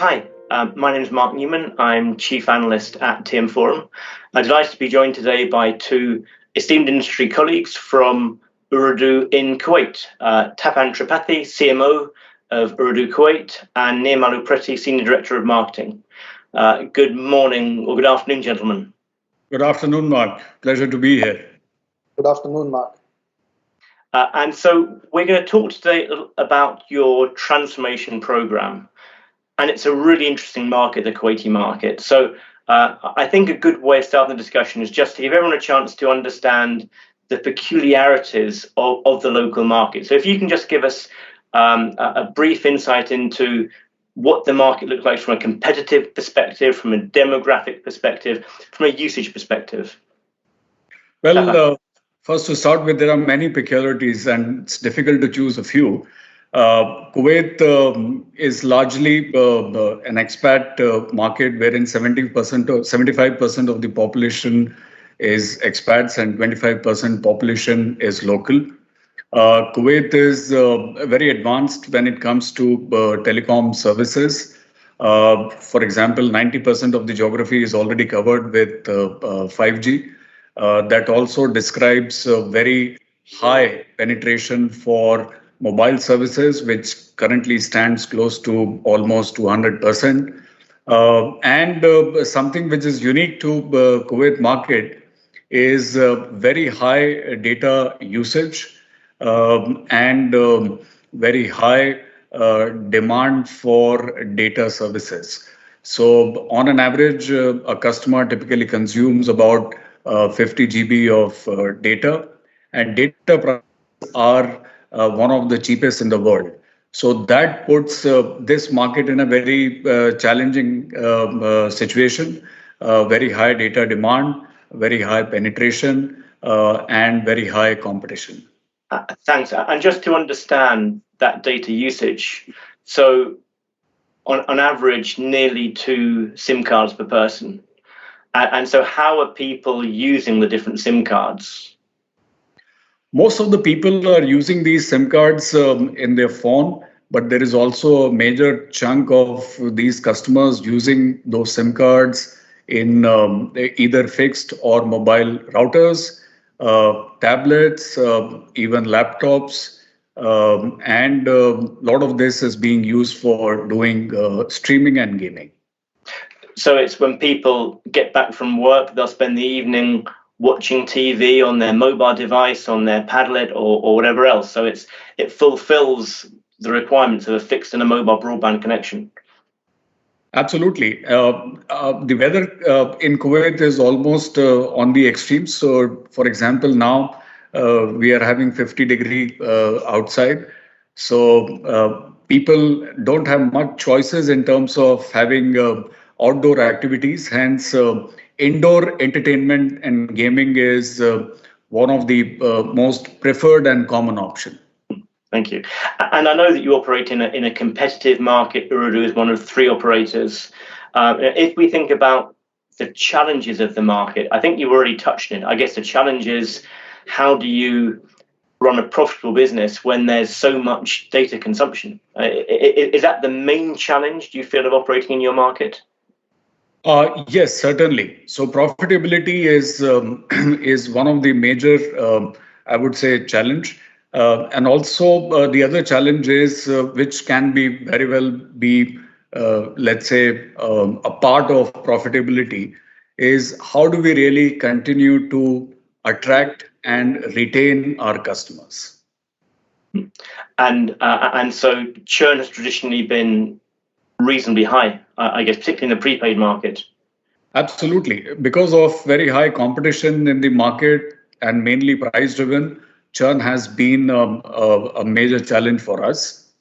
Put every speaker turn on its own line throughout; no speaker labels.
Hi, my name is Mark Newman. I'm Chief Analyst at TM Forum. I'm delighted to be joined today by two esteemed industry colleagues from Ooredoo in Kuwait, Tapan Tripathi, CMO of Ooredoo Kuwait, and Nirmal Upreti, Senior Director of Marketing. Good morning or good afternoon, gentlemen.
Good afternoon, Mark. Pleasure to be here.
Good afternoon, Mark.
And so we're going to talk today about your transformation program. And it's a really interesting market, the Kuwaiti market. So I think a good way of starting the discussion is just to give everyone a chance to understand the peculiarities of the local market. So if you can just give us a brief insight into what the market looks like from a competitive perspective, from a demographic perspective, from a usage perspective.
Well, first to start with, there are many peculiarities and it's difficult to choose a few. Kuwait is largely an expat market wherein 70% or 75% of the population is expats and 25% population is local. Kuwait is very advanced when it comes to telecom services. For example, 90% of the geography is already covered with 5G. That also describes very high penetration for mobile services, which currently stands close to almost 200%. And something which is unique to Kuwait market is very high data usage and very high demand for data services. So on an average, a customer typically consumes about 50 GB of data, and data prices are one of the cheapest in the world. So that puts this market in a very challenging situation, very high data demand, very high penetration, and very high competition.
Thanks. And just to understand that data usage, so on average, nearly 2 SIM cards per person. And so how are people using the different SIM cards?
Most of the people are using these SIM cards in their phone, but there is also a major chunk of these customers using those SIM cards in either fixed or mobile routers, tablets, even laptops, and a lot of this is being used for doing streaming and gaming.
So it's when people get back from work, they'll spend the evening watching TV on their mobile device, on their Padlet or whatever else. So it fulfills the requirements of a fixed and a mobile broadband connection.
Absolutely. The weather in Kuwait is almost on the extremes. So, for example, now we are having 50-degree outside. So people don't have much choices in terms of having outdoor activities. Hence, indoor entertainment and gaming is one of the most preferred and common option.
Thank you. And I know that you operate in a competitive market. Ooredoo is one of 3 operators. If we think about the challenges of the market, I think you've already touched on it. I guess the challenge is, how do you run a profitable business when there's so much data consumption? Is that the main challenge, do you feel, of operating in your market?
Yes, certainly. So profitability is one of the major, I would say, challenge. And also the other challenge is, which can be very well be, let's say, a part of profitability, is how do we really continue to attract and retain our customers?
And so churn has traditionally been reasonably high, I guess, particularly in the prepaid market.
Absolutely. Because of very high competition in the market and mainly price driven, churn has been a major challenge for us.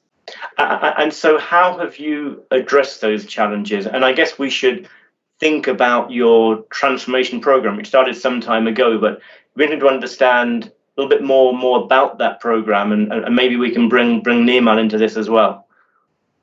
And so how have you addressed those challenges? And I guess we should think about your transformation program, which started some time ago, but we need to understand a little bit more about that program, and maybe we can bring Nirmal into this as well.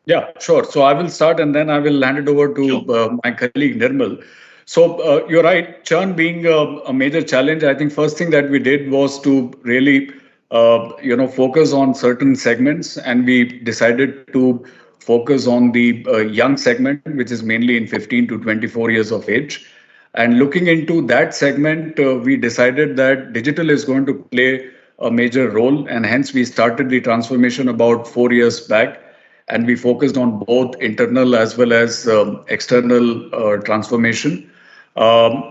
Yeah, sure. So I will start and then I will hand it over to my colleague Nirmal. So you're right, churn being a major challenge. I think first thing that we did was to really focus on certain segments, and we decided to focus on the young segment, which is mainly in 15 to 24 years of age. And looking into that segment, we decided that digital is going to play a major role. And hence, we started the transformation about 4 years back. And we focused on both internal as well as external transformation.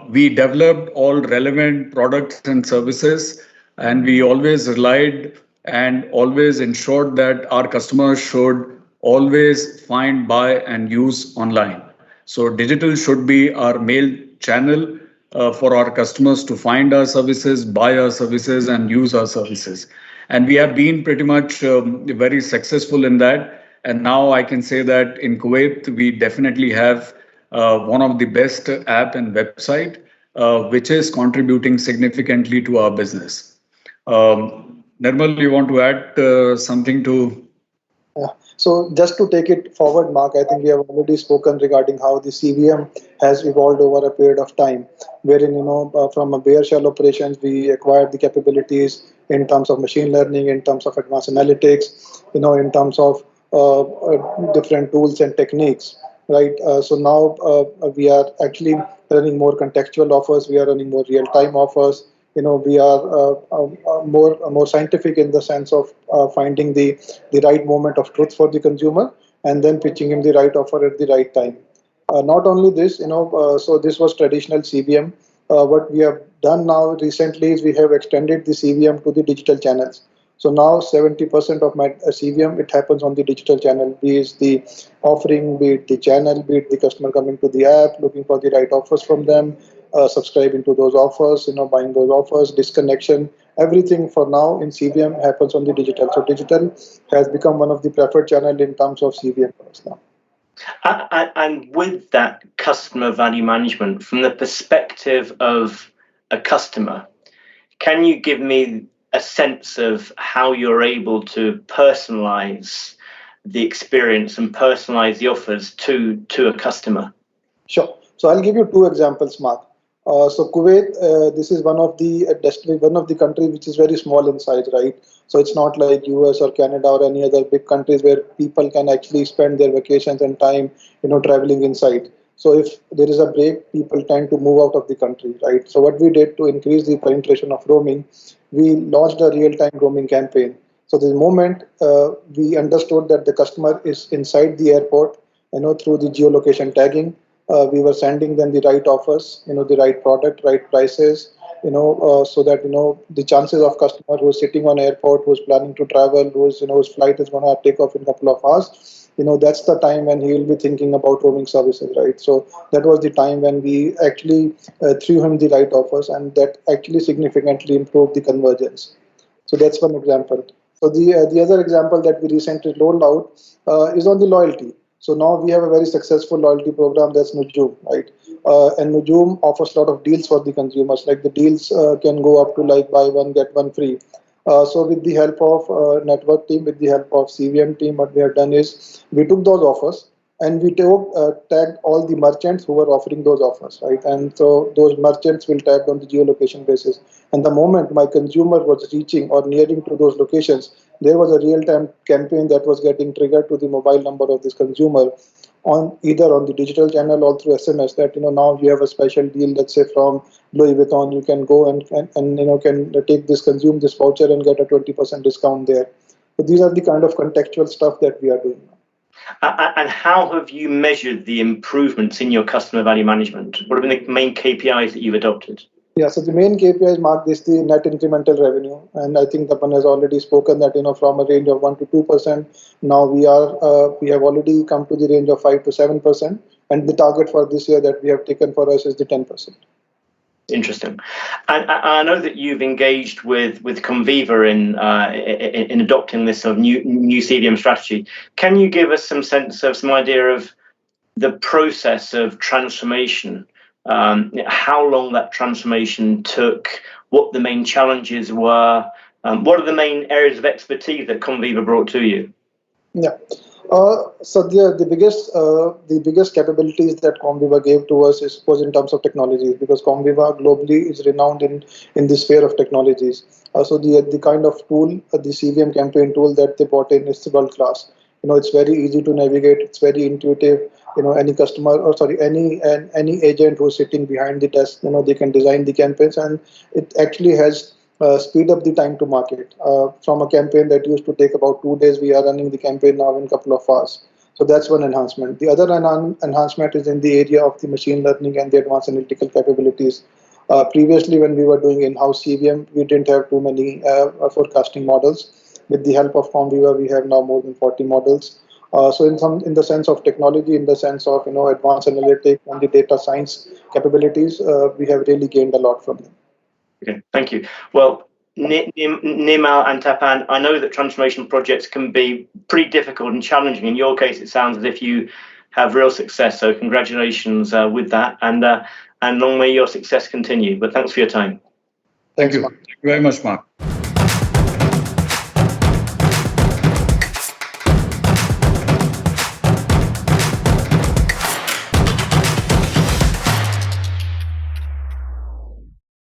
We developed all relevant products and services, and we always relied and always ensured that our customers should always find, buy, and use online. So digital should be our main channel for our customers to find our services, buy our services, and use our services. And we have been pretty much very successful in that. And now I can say that in Kuwait, we definitely have one of the best app and website, which is contributing significantly to our business. Nirmal, you want to add something to?
Yeah. So just to take it forward, Mark, I think we have already spoken regarding how the CVM has evolved over a period of time, wherein, from a bare shell operations, we acquired the capabilities in terms of machine learning, in terms of advanced analytics, in terms of different tools and techniques, right? So now we are actually running more contextual offers, we are running more real-time offers. We are more scientific in the sense of finding the right moment of truth for the consumer and then pitching him the right offer at the right time. Not only this, so this was traditional CVM. What we have done now recently is we have extended the CVM to the digital channels. So now 70% of my CVM, it happens on the digital channel, be it the offering, be it the channel, be it the customer coming to the app, looking for the right offers from them, subscribing to those offers, buying those offers, disconnection, everything for now in CVM happens on the digital. So digital has become one of the preferred channel in terms of CVM for us now.
And with that customer value management, from the perspective of a customer, can you give me a sense of how you're able to personalize the experience and personalize the offers to a customer?
Sure. So I'll give you two examples, Mark. So Kuwait, this is one of the countries which is very small in size, right? So it's not like US or Canada or any other big countries where people can actually spend their vacations and time, traveling inside. So if there is a break, people tend to move out of the country, right? So what we did to increase the penetration of roaming, we launched a real-time roaming campaign. So the moment we understood that the customer is inside the airport, through the geolocation tagging, we were sending them the right offers, the right product, right prices, so that, the chances of customer who's sitting on airport, who's planning to travel, whose flight is going to take off in a couple of hours, that's the time when he will be thinking about roaming services, right? So that was the time when we actually threw him the right offers, and that actually significantly improved the convergence. So that's one example. So the other example that we recently rolled out is on the loyalty. So now we have a very successful loyalty program, that's Nujum, right? And Nujum offers a lot of deals for the consumers. Like the deals can go up to like buy one get one free. So with the help of network team, with the help of CVM team, what we have done is we took those offers and we tagged all the merchants who were offering those offers, right? And so those merchants will tag on the geolocation basis. And the moment my consumer was reaching or nearing to those locations, there was a real-time campaign that was getting triggered to the mobile number of this consumer on either on the digital channel or through SMS that, now you have a special deal, let's say from Louis Vuitton, you can go and can take this, consume this voucher and get a 20% discount there. So these are the kind of contextual stuff that we are doing.
And how have you measured the improvements in your customer value management? What have been the main KPIs that you've adopted?
Yeah, so the main KPIs, Mark, is the net incremental revenue, and I think Tapan has already spoken that from a range of 1 to 2%. Now we have already come to the range of 5 to 7%, and the target for this year that we have taken for us is the 10%.
Interesting, and I know that you've engaged with Comviva in adopting this sort of new CVM strategy. Can you give us some idea of the process of transformation? How long that transformation took, what the main challenges were, what are the main areas of expertise that Comviva brought to you?
Yeah. So the biggest capabilities that Comviva gave to us was in terms of technology, because Comviva globally is renowned in the sphere of technologies. So the kind of tool, the CVM campaign tool that they brought in is world class. It's very easy to navigate. It's very intuitive. Any customer, or sorry, any agent who's sitting behind the desk, they can design the campaigns, and it actually has speed up the time to market. From a campaign that used to take about 2 days, we are running the campaign now in a couple of hours. So that's one enhancement. The other enhancement is in the area of the machine learning and the advanced analytical capabilities. Previously, when we were doing in-house CVM, we didn't have too many forecasting models. With the help of Comviva, we have now more than 40 models. So in the sense of technology, in the sense of advanced analytics and the data science capabilities, we have really gained a lot from them.
Okay, thank you. Well, Nimal and Tapan, I know that transformation projects can be pretty difficult and challenging. In your case, it sounds as if you have real success. So congratulations with that, and long may your success continue. But thanks for your time.
Thank you. Thank you very much, Mark.